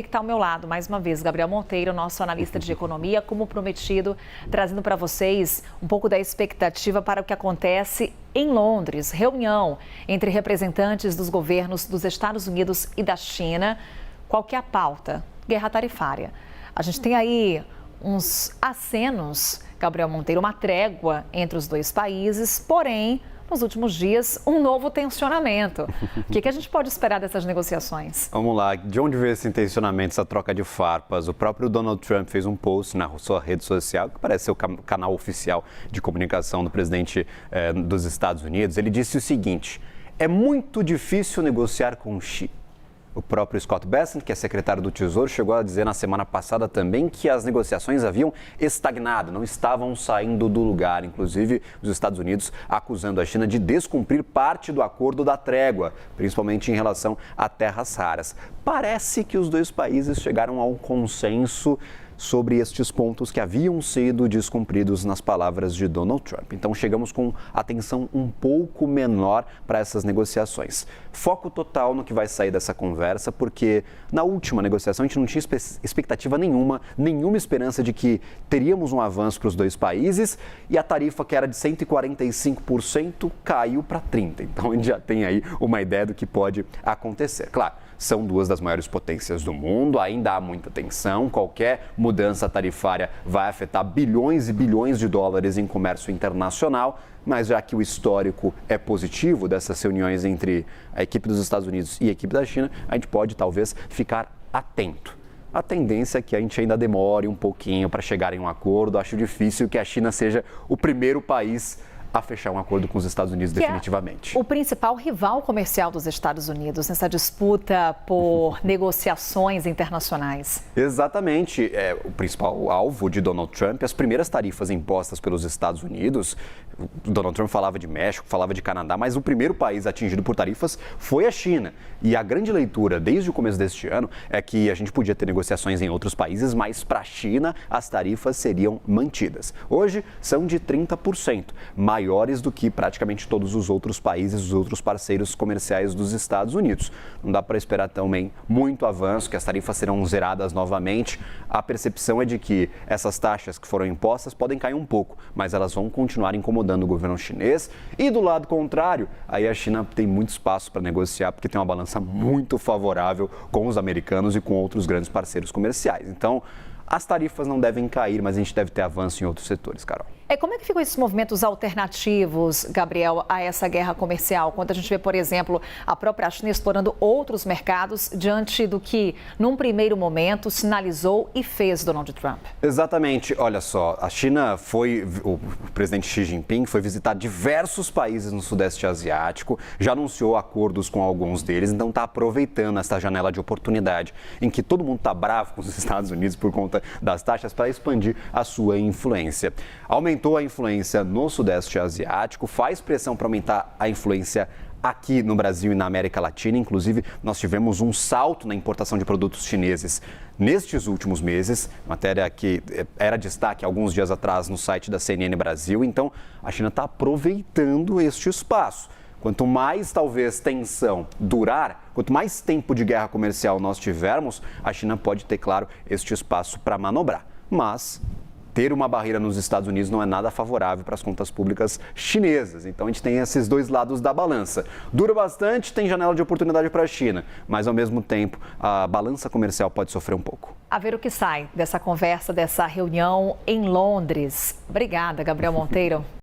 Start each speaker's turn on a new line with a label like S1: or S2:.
S1: Que está ao meu lado, mais uma vez, Gabriel Monteiro, nosso analista de economia, como prometido, trazendo para vocês um pouco da expectativa para o que acontece em Londres, reunião entre representantes dos governos dos Estados Unidos e da China. Qual que é a pauta? Guerra tarifária. A gente tem aí uns acenos, Gabriel Monteiro, uma trégua entre os dois países, porém, nos últimos dias, um novo tensionamento. O que a gente pode esperar dessas negociações?
S2: Vamos lá, de onde veio esse tensionamento, essa troca de farpas? O próprio Donald Trump fez um post na sua rede social, que parece ser o canal oficial de comunicação do presidente dos Estados Unidos. Ele disse o seguinte: é muito difícil negociar com Xi. O próprio Scott Bessent, que é secretário do Tesouro, chegou a dizer na semana passada também que as negociações haviam estagnado, não estavam saindo do lugar. Inclusive, os Estados Unidos acusando a China de descumprir parte do acordo da trégua, principalmente em relação a terras raras. Parece que os dois países chegaram a um consenso sobre estes pontos que haviam sido descumpridos nas palavras de Donald Trump. Então, chegamos com atenção um pouco menor para essas negociações. Foco total no que vai sair dessa conversa, porque na última negociação a gente não tinha expectativa nenhuma esperança de que teríamos um avanço para os dois países e a tarifa que era de 145% caiu para 30%. Então, a gente já tem aí uma ideia do que pode acontecer. Claro, são duas das maiores potências do mundo, ainda há muita tensão, qualquer mudança tarifária vai afetar bilhões e bilhões de dólares em comércio internacional, mas já que o histórico é positivo dessas reuniões entre a equipe dos Estados Unidos e a equipe da China, a gente pode talvez ficar atento. A tendência é que a gente ainda demore um pouquinho para chegar em um acordo. Acho difícil que a China seja o primeiro país a fechar um acordo com os Estados Unidos definitivamente.
S1: É o principal rival comercial dos Estados Unidos nessa disputa por negociações internacionais.
S2: Exatamente. O principal alvo de Donald Trump, as primeiras tarifas impostas pelos Estados Unidos. Donald Trump falava de México, falava de Canadá, mas o primeiro país atingido por tarifas foi a China. E a grande leitura desde o começo deste ano é que a gente podia ter negociações em outros países, mas para a China as tarifas seriam mantidas. Hoje são de 30%, maiores do que praticamente todos os outros países, os outros parceiros comerciais dos Estados Unidos. Não dá para esperar também muito avanço, que as tarifas serão zeradas novamente. A percepção é de que essas taxas que foram impostas podem cair um pouco, mas elas vão continuar incomodando o governo chinês. E do lado contrário, aí a China tem muito espaço para negociar, porque tem uma balança muito favorável com os americanos e com outros grandes parceiros comerciais. Então, as tarifas não devem cair, mas a gente deve ter avanço em outros setores, Carol.
S1: Como é que ficam esses movimentos alternativos, Gabriel, a essa guerra comercial? Quando a gente vê, por exemplo, a própria China explorando outros mercados diante do que, num primeiro momento, sinalizou e fez Donald Trump.
S2: Exatamente. Olha só, o presidente Xi Jinping foi visitar diversos países no Sudeste Asiático, já anunciou acordos com alguns deles, então está aproveitando essa janela de oportunidade em que todo mundo está bravo com os Estados Unidos por conta das taxas para expandir a sua influência. Aumentou a influência no Sudeste Asiático, faz pressão para aumentar a influência aqui no Brasil e na América Latina. Inclusive, nós tivemos um salto na importação de produtos chineses nestes últimos meses, matéria que era destaque alguns dias atrás no site da CNN Brasil. Então, a China está aproveitando este espaço. Quanto mais, talvez, tensão durar, quanto mais tempo de guerra comercial nós tivermos, a China pode ter, claro, este espaço para manobrar. Mas ter uma barreira nos Estados Unidos não é nada favorável para as contas públicas chinesas. Então, a gente tem esses dois lados da balança. Dura bastante, tem janela de oportunidade para a China, mas, ao mesmo tempo, a balança comercial pode sofrer um pouco.
S1: A ver o que sai dessa conversa, dessa reunião em Londres. Obrigada, Gabriel Monteiro.